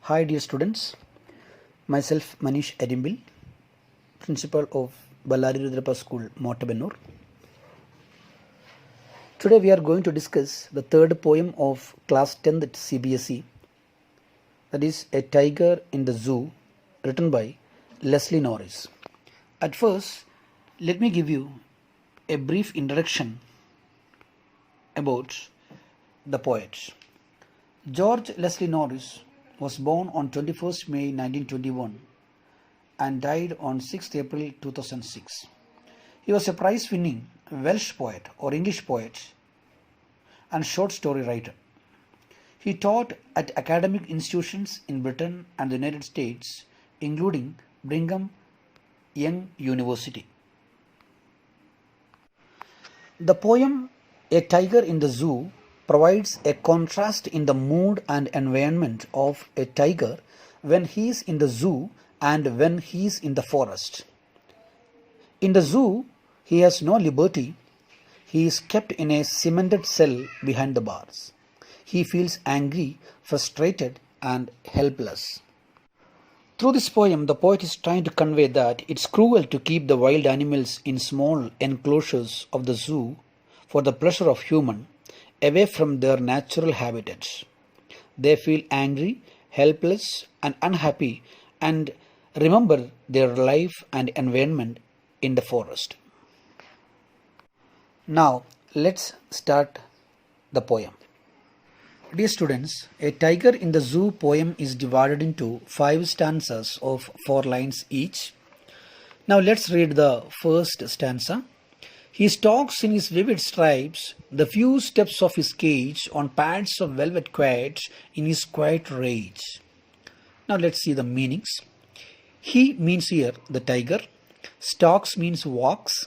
Hi dear students, myself Manish Edimbil, Principal of Ballari Rudrapa School, Mottabenur. Today we are going to discuss the third poem of class 10th at CBSE, that is A Tiger in the Zoo, written by Leslie Norris. At first, let me give you a brief introduction about the poet. George Leslie Norris was born on 21st May 1921 and died on 6th April 2006. He was a prize-winning Welsh poet or English poet and short story writer. He taught at academic institutions in Britain and the United States, including Brigham Young University. The poem A Tiger in the Zoo provides a contrast in the mood and environment of a tiger when he is in the zoo and when he is in the forest. In the zoo, he has no liberty. He is kept in a cemented cell behind the bars. He feels angry, frustrated, and helpless. Through this poem, the poet is trying to convey that it's cruel to keep the wild animals in small enclosures of the zoo for the pleasure of human, away from their natural habitats. They feel angry, helpless, and unhappy and remember their life and environment in the forest. Now, let's start the poem. Dear students, A Tiger in the Zoo poem is divided into 5 stanzas of 4 lines each. Now, let's read the first stanza. He stalks in his vivid stripes the few steps of his cage on pads of velvet quiet in his quiet rage. Now let's see the meanings. He means here the tiger. Stalks means walks.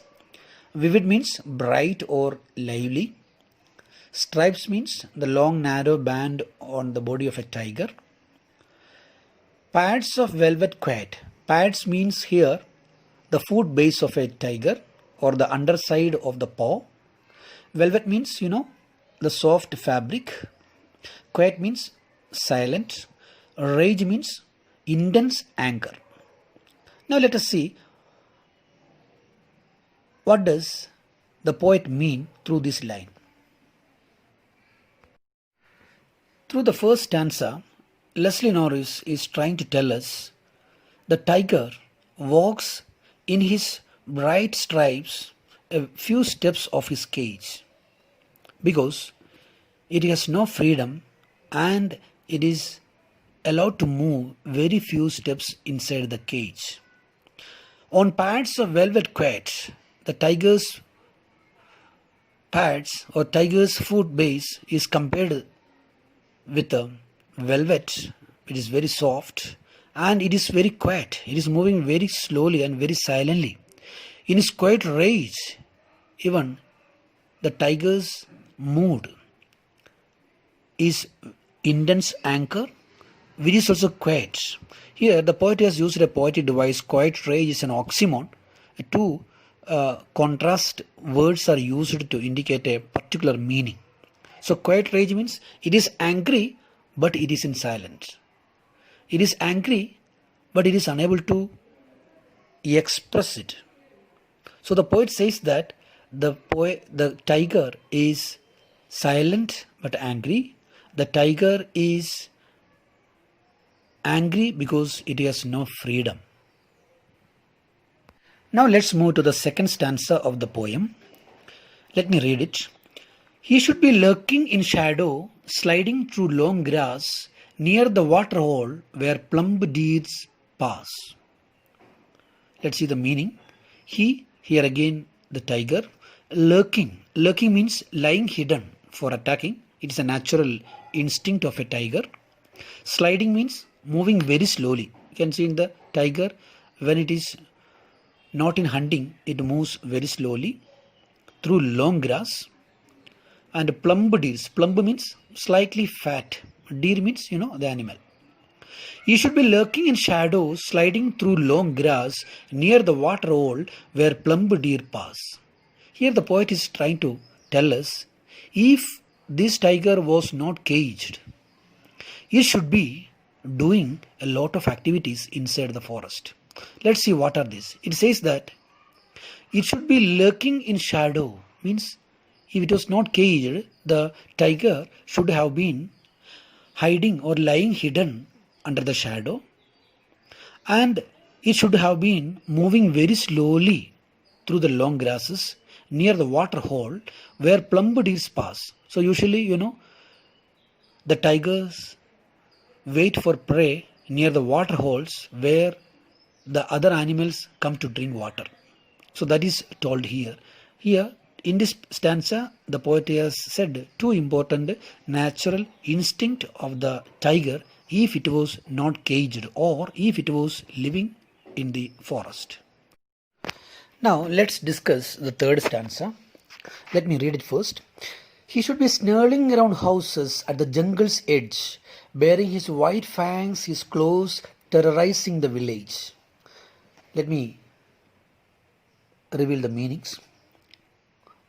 Vivid means bright or lively. Stripes means the long narrow band on the body of a tiger. Pads of velvet quiet. Pads means here the foot base of a tiger or the underside of the paw. Velvet means, the soft fabric. Quiet means silent. Rage means intense anger. Now let us see what does the poet mean through this line. Through the first stanza, Leslie Norris is trying to tell us the tiger walks in his bright stripes a few steps of his cage because it has no freedom and it is allowed to move very few steps inside the cage. On pads of velvet quiet, the tiger's pads or tiger's foot base is compared with a velvet, which is very soft and it is very quiet. It is moving very slowly and very silently. In his quiet rage, even the tiger's mood is intense anger, which is also quiet. Here, the poet has used a poetic device. Quiet rage is an oxymoron. Two contrast words are used to indicate a particular meaning. So, quiet rage means it is angry, but it is in silence. It is angry, but it is unable to express it. So the poet says that the tiger is silent but angry. The tiger is angry because it has no freedom. Now let's move to the second stanza of the poem. Let me read it. He should be lurking in shadow, sliding through long grass, near the water hole where plump deers pass. Let's see the meaning. Here again the tiger. Lurking. Lurking means lying hidden for attacking. It is a natural instinct of a tiger. Sliding means moving very slowly. You can see in the tiger when it is not in hunting, it moves very slowly through long grass. And plump deers. Plump means slightly fat. Deer means, the animal. He should be lurking in shadows, sliding through long grass near the water hole where plump deer pass. Here the poet is trying to tell us, if this tiger was not caged, it should be doing a lot of activities inside the forest. Let's see what are these. It says that it should be lurking in shadow, means if it was not caged, the tiger should have been hiding or lying hidden under the shadow, and it should have been moving very slowly through the long grasses near the water hole where plump deers pass. So usually, the tigers wait for prey near the water holes where the other animals come to drink water. So that is told here. Here in this stanza, the poet has said two important natural instinct of the tiger if it was not caged or if it was living in the forest. Now let's discuss the third stanza. Let me read it first. He should be snarling around houses at the jungle's edge, bearing his white fangs, his claws, terrorizing the village. Let me reveal the meanings.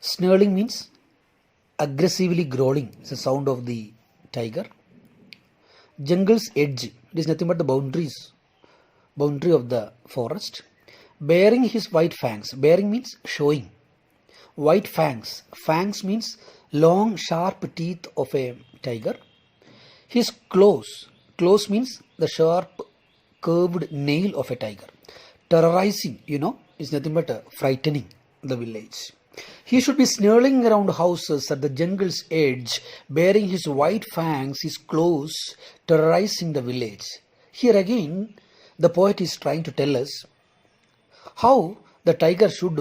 Snarling means aggressively growling. It's the sound of the tiger. Jungle's edge. It is nothing but the boundary of the forest. Bearing his white fangs. Bearing means showing. White fangs. Fangs means long sharp teeth of a tiger. His claws. Claws means the sharp curved nail of a tiger. Terrorizing, is nothing but frightening the village. He should be snarling around houses at the jungle's edge, bearing his white fangs, his claws, terrorizing the village. Here again, the poet is trying to tell us how the tiger should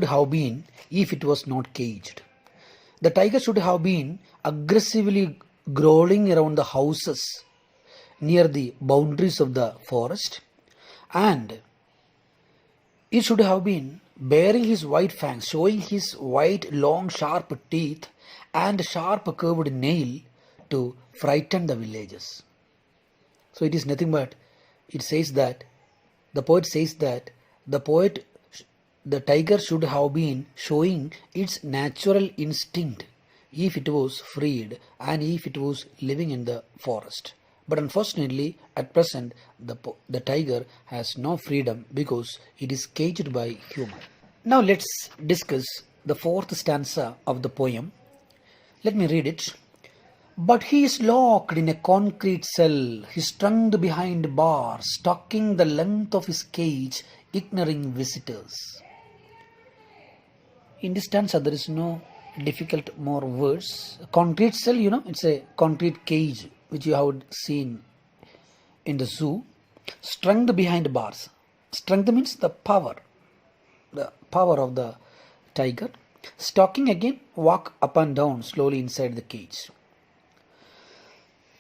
have been if it was not caged. The tiger should have been aggressively growling around the houses near the boundaries of the forest, and it should have been bearing his white fangs, showing his white, long, sharp teeth and sharp curved nail to frighten the villagers. So it is nothing but, the poet says that the tiger should have been showing its natural instinct if it was freed and if it was living in the forest. But unfortunately, at present, the tiger has no freedom because it is caged by human. Now let's discuss the fourth stanza of the poem. Let me read it. But he is locked in a concrete cell, he is strung behind bars, stalking the length of his cage, ignoring visitors. In this stanza, there is no difficult more words. Concrete cell, it's a concrete cage which you have seen in the zoo. Strung behind bars. Strength means the power of the tiger. Stalking again, walk up and down slowly inside the cage.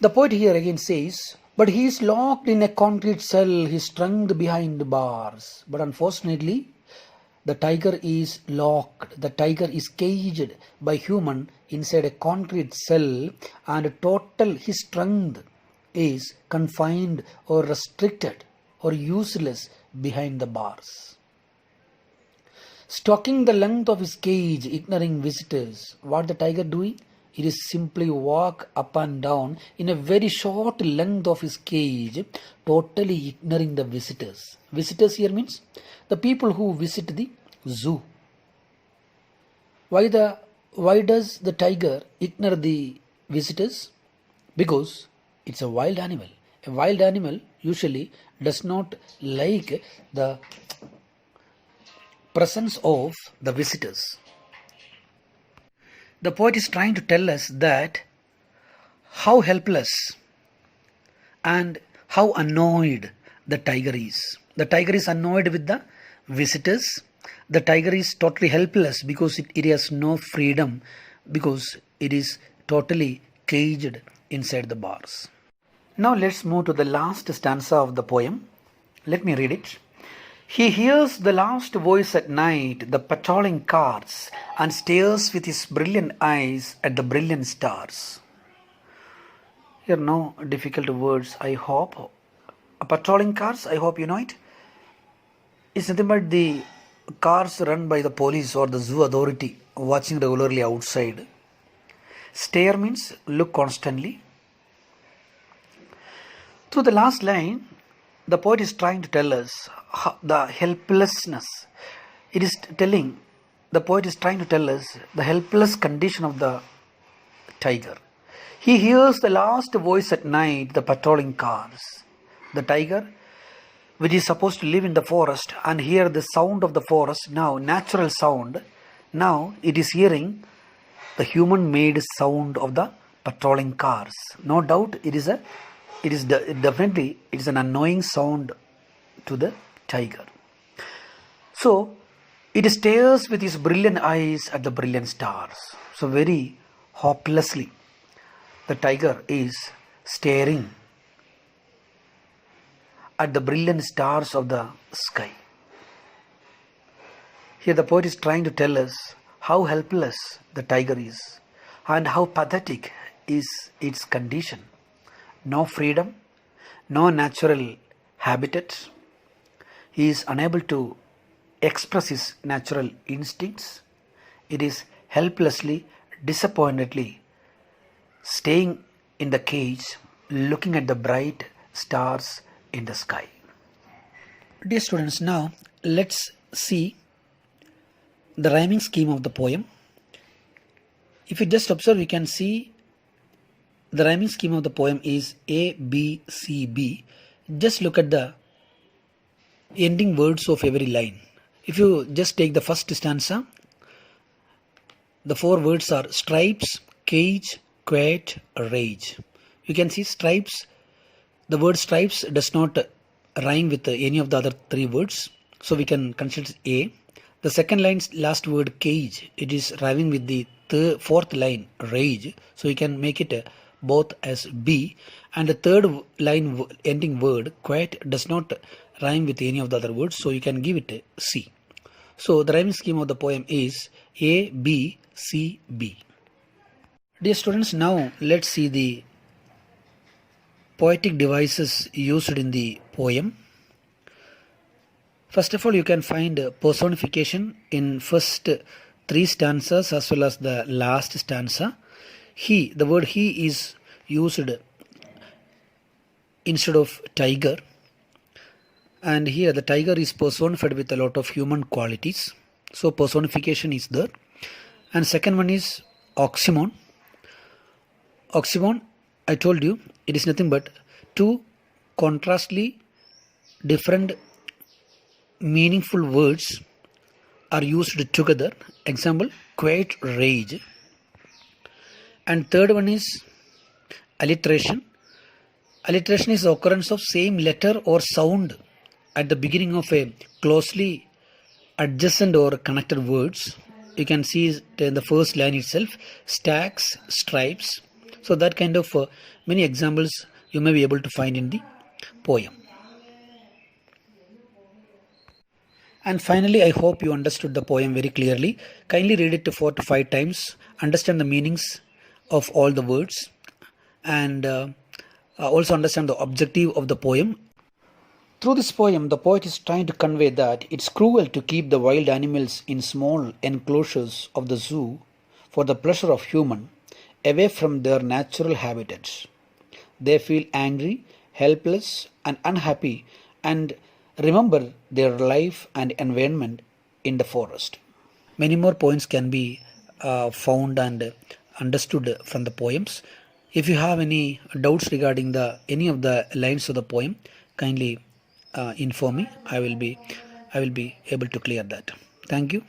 The poet here again says, but he is locked in a concrete cell, he is strung behind bars. But unfortunately, the tiger is locked, the tiger is caged by human inside a concrete cell, and his strength is confined or restricted or useless behind the bars. Stalking the length of his cage, ignoring visitors. What the tiger doing? It is simply walk up and down in a very short length of his cage, totally ignoring the visitors. Visitors here means the people who visit the zoo. Why does the tiger ignore the visitors? Because it's a wild animal. A wild animal usually does not like the presence of the visitors. The poet is trying to tell us that how helpless and how annoyed the tiger is. The tiger is annoyed with the visitors. The tiger is totally helpless because it has no freedom, because it is totally caged inside the bars. Now let's move to the last stanza of the poem. Let me read it. He hears the last voice at night, the patrolling cars, and stares with his brilliant eyes at the brilliant stars. Here no difficult words, I hope. Patrolling cars, I hope you know it. It's nothing but the cars run by the police or the zoo authority watching regularly outside. Stare means look constantly. Through the last line, the poet is trying to tell us the helplessness. It is telling, the poet is trying to tell us the helpless condition of the tiger. He hears the last voice at night, the patrolling cars. The tiger, which is supposed to live in the forest and hear the sound of the forest, now natural sound, now it is hearing the human made sound of the patrolling cars. No doubt it is definitely an annoying sound to the tiger. So it stares with his brilliant eyes at the brilliant stars. So very hopelessly the tiger is staring at the brilliant stars of the sky. Here the poet is trying to tell us how helpless the tiger is and how pathetic is its condition. No freedom, no natural habitat. He is unable to express his natural instincts. It is helplessly, disappointedly staying in the cage, looking at the bright stars in the sky. Dear students, now let's see the rhyming scheme of the poem. If you just observe, you can see the rhyming scheme of the poem is A, B, C, B. Just look at the ending words of every line. If you just take the first stanza, the four words are stripes, cage, quiet, rage. You can see stripes. The word stripes does not rhyme with any of the other three words, so we can consider A. The second line's last word cage, it is rhyming with the fourth line rage, so you can make it both as B. And the third line ending word quiet does not rhyme with any of the other words, so you can give it C. So the rhyming scheme of the poem is A, B, C, B. Dear students, now let's see the poetic devices used in the poem. First of all, you can find personification in first three stanzas as well as the last stanza. He, the word he is used instead of tiger, and here the tiger is personified with a lot of human qualities, so personification is there. And second one is oxymon. Oxymon, I told you, it is nothing but two contrastly different meaningful words are used together. Example, quiet, rage. And third one is alliteration. Alliteration is the occurrence of same letter or sound at the beginning of a closely adjacent or connected words. You can see it in the first line itself, stacks, stripes. So that kind of many examples you may be able to find in the poem. And finally, I hope you understood the poem very clearly. Kindly read it 4 to 5 times, understand the meanings of all the words, and also understand the objective of the poem. Through this poem, the poet is trying to convey that it's cruel to keep the wild animals in small enclosures of the zoo for the pleasure of human, away from their natural habitats. They feel angry, helpless, and unhappy, and remember their life and environment in the forest. Many more points can be found and understood from the poems. If you have any doubts regarding any of the lines of the poem, kindly inform me. I will be able to clear that. Thank you.